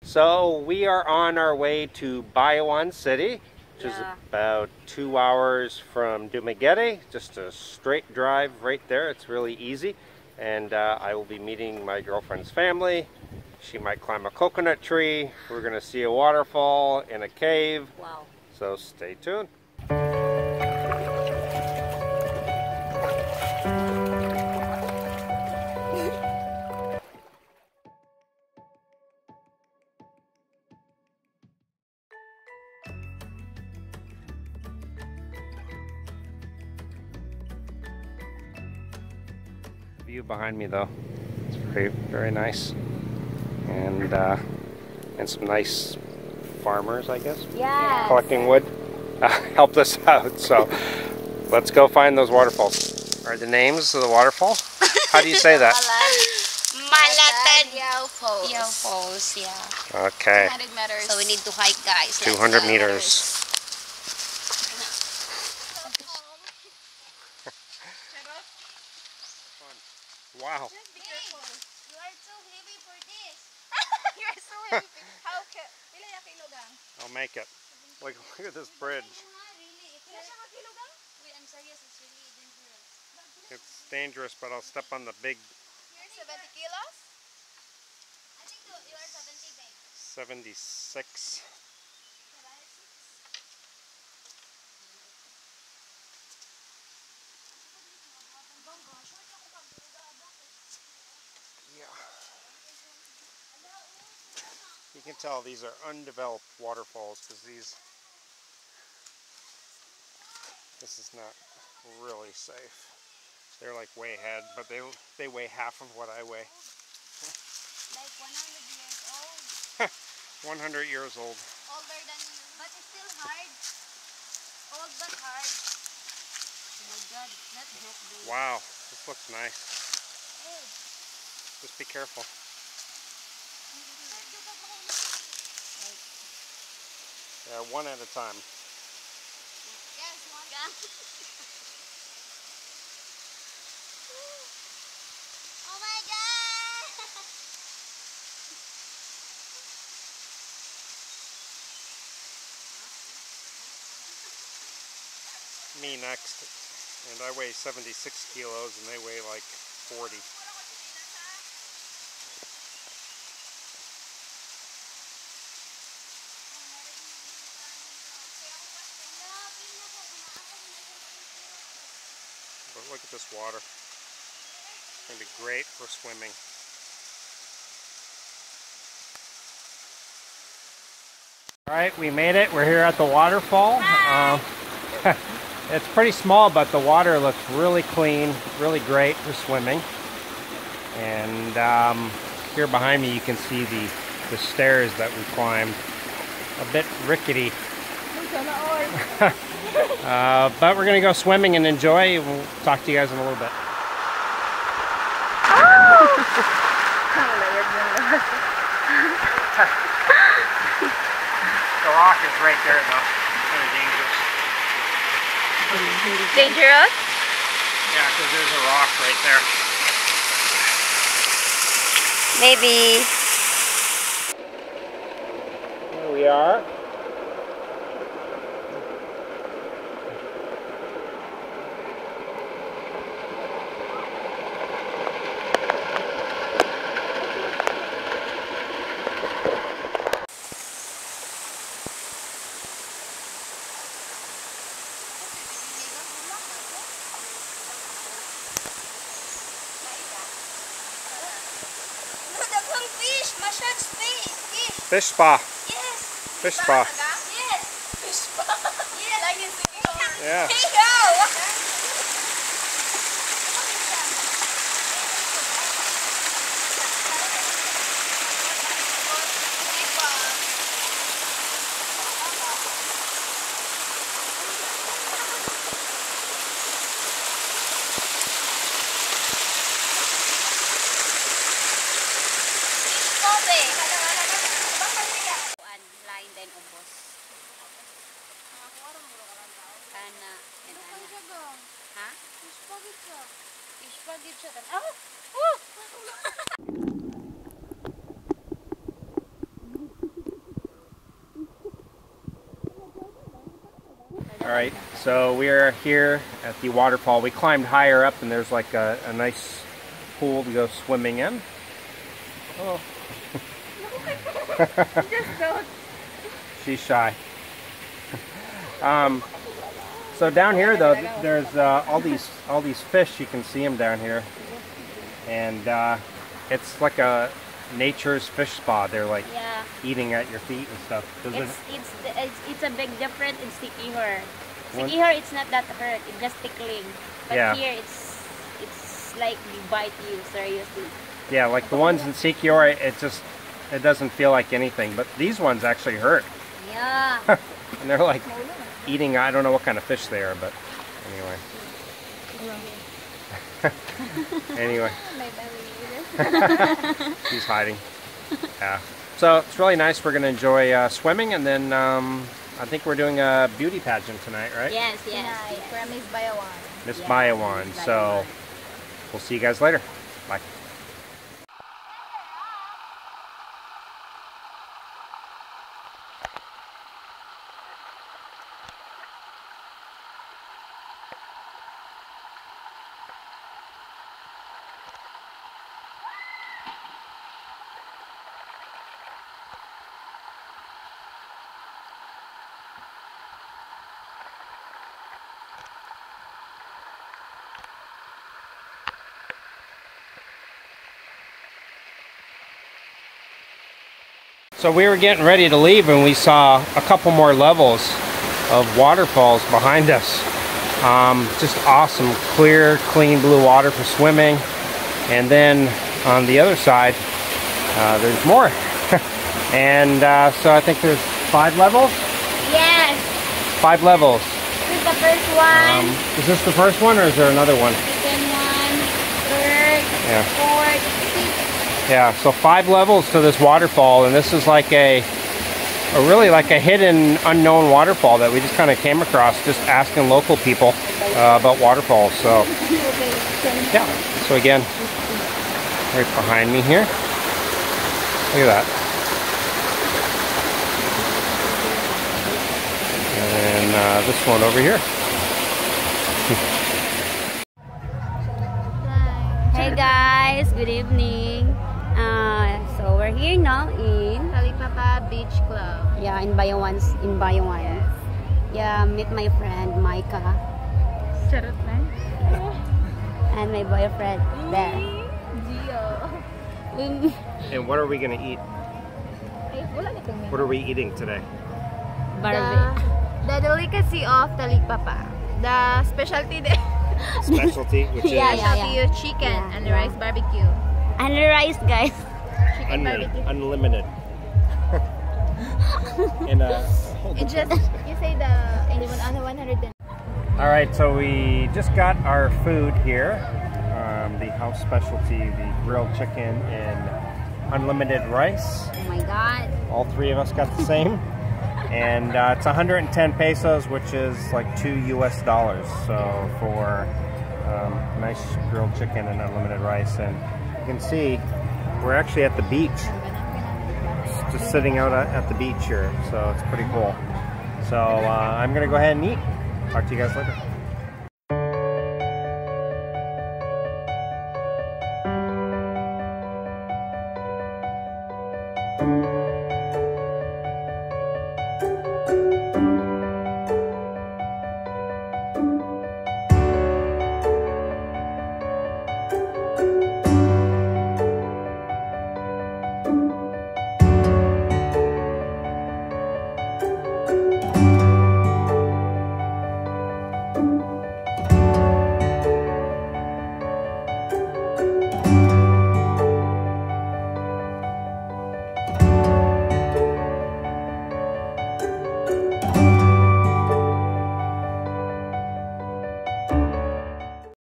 So we are on our way to Bayawan City, which is about 2 hours from Dumaguete. Just a straight drive right there. It's really easy. And I will be meeting my girlfriend's family. She might climb a coconut tree. We're going to see a waterfall in a cave. Wow. So stay tuned. View behind me though, it's very nice, and some nice farmers, I guess, collecting wood, helped us out. So let's go find those waterfalls. Are the names of the waterfall? How do you say that? Falls, yeah. Okay. 200 meters. So we need to hike, guys. 200 meters. Wow. Just be careful. You are too heavy for this. You are so heavy. How can? I'll make it. Look at this bridge. Wait, I'm serious. It's really dangerous. It's dangerous, but I'll step on the big. You're 70 kilos? I think you are 70, babe. 76. Yeah. You can tell these are undeveloped waterfalls because this is not really safe. They're like way ahead, but they weigh half of what I weigh. Like 100 years old. 100 years old. Older than you. But it's still hard. Old but hard. Oh my god, that broke the... Wow, this looks nice. Hey. Just be careful. Yeah, one at a time. Yes, one. Oh my god! Me next, and I weigh 76 kilos and they weigh like 40. But look at this water. It's going to be great for swimming. Alright, we made it. We're here at the waterfall. It's pretty small, but the water looks really clean, really great for swimming. And here behind me you can see the stairs that we climbed. A bit rickety. But we're going to go swimming and enjoy. We'll talk to you guys in a little bit. The rock is right there though. It's kind of dangerous. Dangerous? Yeah, because there's a rock right there. Maybe. Here we are. Fish spa. Yes. Fish spa. Yes. Fish spa. Yes. Like in Singapore. Yeah. Hey, go. Line then ubos. Kana and ha? Fish spaghetti. Oh! Oh! Alright, so we are here at the waterfall. We climbed higher up and there's like a nice pool to go swimming in. Oh. Just don't. She's shy. So down here though, there's all these fish. You can see them down here. And it's like a nature's fish spa. They're like eating at your feet and stuff. It's a big difference in Sikihor. Sikihor, it's not that hurt. It's just tickling. But here, it's like they bite you seriously. Yeah, like the ones in Sikihor, it doesn't feel like anything. But these ones actually hurt. Yeah. And they're like eating. I don't know what kind of fish they are, but anyway. Anyway. She's hiding. Yeah. So it's really nice. We're going to enjoy swimming, and then I think we're doing a beauty pageant tonight, right? Yes. For Miss Bayawan. Miss Bayawan. So we'll see you guys later. Bye. So we were getting ready to leave and we saw a couple more levels of waterfalls behind us. Just awesome, clear, clean blue water for swimming. And then on the other side, there's more. And so I think there's 5 levels? Yes. 5 levels. This is the first one. Is this the first one or is there another one? Second one, third, fourth, 5th. Yeah, so 5 levels to this waterfall, and this is like a really like a hidden, unknown waterfall that we just kind of came across just asking local people about waterfalls. So yeah, so again, right behind me here, look at that. And then this one over here. Hey guys, good evening. So we're here now in Talipapa Beach Club. Yeah, in Bayawan. Yes. Yeah, meet my friend Micah Charot na. and my boyfriend there. Gio. And what are we gonna eat? What are we eating today? Barbie. The delicacy of Talipapa. The specialty there. Specialty, which is Specialty chicken and the rice barbecue. And the rice, guys. Chicken barbecue. unlimited. And It just, you say the 110. all right, so we just got our food here. The house specialty, the grilled chicken and unlimited rice. Oh my god. All 3 of us got the same. And it's 110 pesos, which is like $2 US. So for nice grilled chicken and unlimited rice. And you can see we're actually at the beach. Just sitting out at the beach here. So it's pretty cool. So I'm going to go ahead and eat. Talk to you guys later.